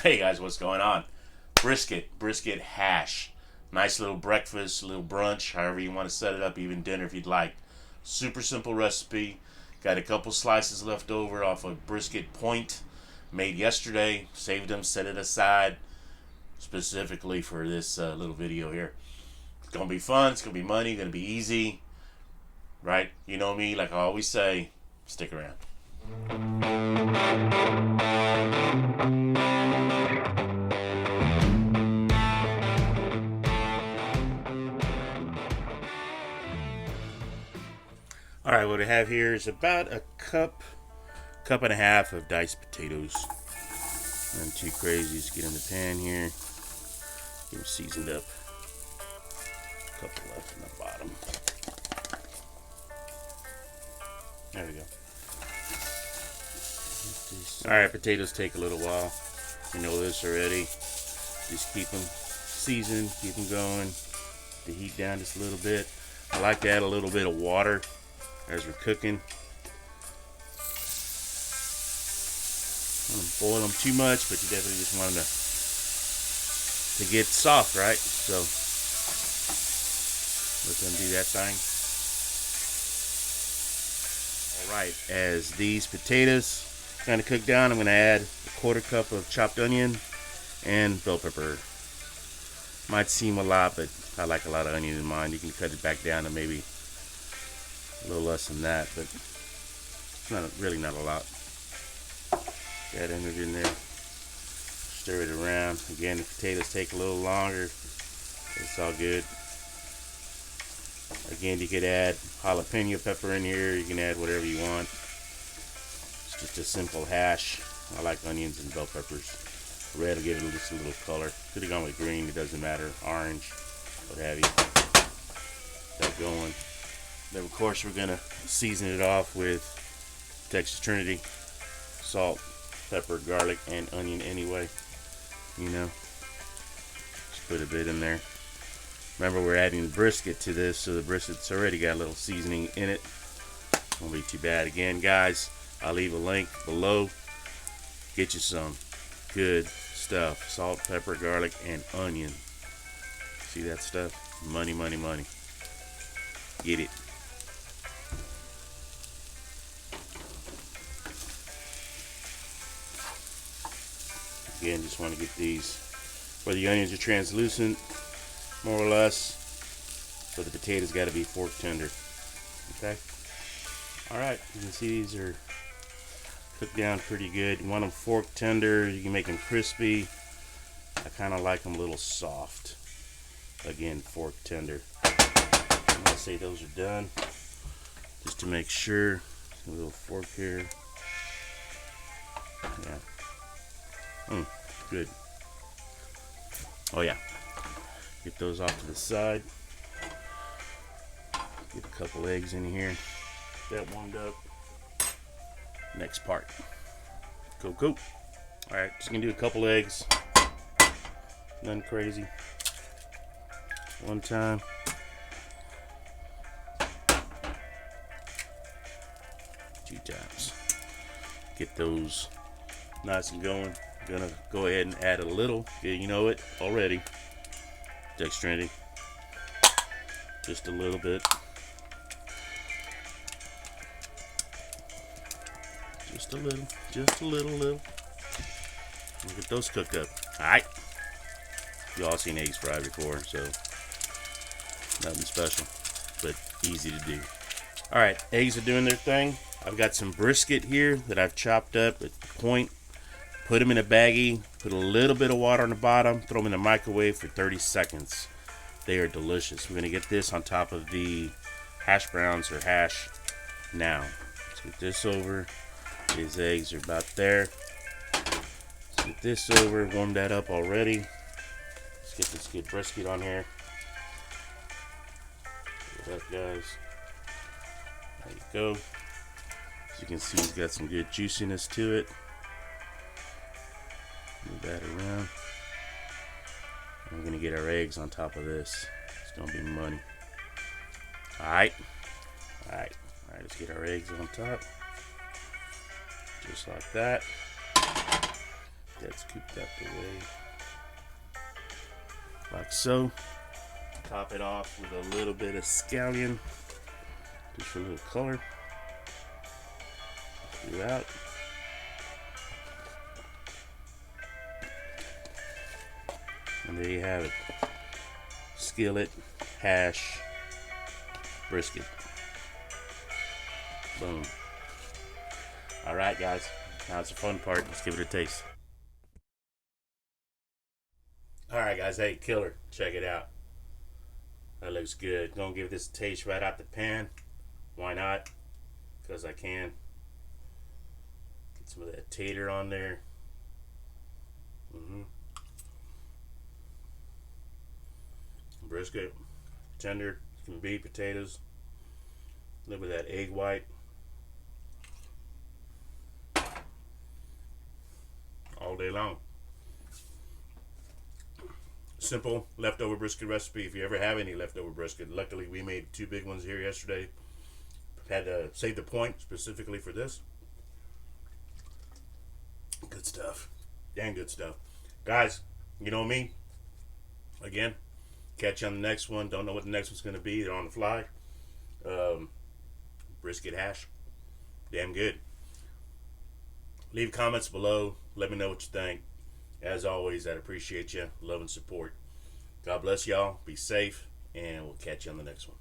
Hey guys, what's going on? Brisket hash. Nice little breakfast, little brunch, however you want to set it up, even dinner if you'd like. Super simple recipe. Got a couple slices left over off of brisket point. Made yesterday. Saved them, set it aside specifically for this little video here. It's going to be fun, it's going to be money, going to be easy. Right? You know me, like I always say, stick around. Alright, what I have here is about a cup and a half of diced potatoes. Nothing too crazy. Just get in the pan here. Get them seasoned up. A couple left in the bottom. There we go. Alright, potatoes take a little while. You know this already. Just keep them seasoned, keep them going. The heat down just a little bit. I like to add a little bit of water as we're cooking. I don't boil them too much, but you definitely just want them to get soft, right? So let them do that thing. Alright, as these potatoes kind of cook down, I'm going to add a quarter cup of chopped onion and bell pepper. Might seem a lot, but I like a lot of onion in mine. You can cut it back down to maybe a little less than that, but it's really not a lot. Add it in there, stir it around. Again, the potatoes take a little longer. It's all good. Again, you could add jalapeno pepper in here. You can add whatever you want. It's just a simple hash. I like onions and bell peppers. Red will give it just a little color. Could have gone with green, it doesn't matter. Orange, what have you. Got going. Then of course we're gonna season it off with Texas Trinity, salt, pepper, garlic, and onion anyway. You know, just put a bit in there. Remember, we're adding brisket to this, so the brisket's already got a little seasoning in it. Won't be too bad. Again, guys, I'll leave a link below. Get you some good stuff. Salt, pepper, garlic, and onion. See that stuff? Money, money, money. Get it. Again, just want to get these where the onions are translucent, more or less, but the potatoes got to be fork tender. Okay. All right. You can see these are cooked down pretty good. You want them fork tender. You can make them crispy. I kind of like them a little soft. Again, fork tender. I'm gonna say those are done. Just to make sure. A little fork here. Yeah. Good. Oh yeah. Get those off to the side. Get a couple eggs in here. Get that warmed up. Next part. Go. Alright, just gonna do a couple eggs. Nothing crazy. One time. Two times. Get those nice and going. I'm gonna go ahead and add a little, you know it already, Texas Trinity. Just a little bit. Just a little. We'll get those cooked up. Alright. You all seen eggs fried before, so nothing special, but easy to do. Alright, eggs are doing their thing. I've got some brisket here that I've chopped up at the point. Put them in a baggie, put a little bit of water on the bottom, throw them in the microwave for 30 seconds. They are delicious. We're going to get this on top of the hash browns or hash now. Let's get this over. These eggs are about there. Let's get this over, warm that up already. Let's get this good brisket on here. Look at that, guys. There you go. As you can see, it's got some good juiciness to it. Move that around. And we're going to get our eggs on top of this. It's going to be money. Alright, let's get our eggs on top. Just like that. that scooped out the way. Like so. Top it off with a little bit of scallion, just for a little color. Throughout. And there you have it. Skillet, hash, brisket. Boom. Alright guys, now it's the fun part. Let's give it a taste. Alright guys, hey, killer. Check it out. That looks good. Gonna give this a taste right out the pan. Why not? Because I can. Get some of that tater on there. Brisket, tender, some beef, potatoes, a little bit of that egg white. All day long. Simple leftover brisket recipe. If you ever have any leftover brisket, luckily we made 2 big ones here yesterday. Had to save the point specifically for this. Good stuff. Dang good stuff. Guys, you know me. Again, catch you on the next one. Don't know what the next one's going to be. They're on the fly. Brisket hash. Damn good. Leave comments below. Let me know what you think. As always, I'd appreciate you. Love and support. God bless y'all. Be safe. And we'll catch you on the next one.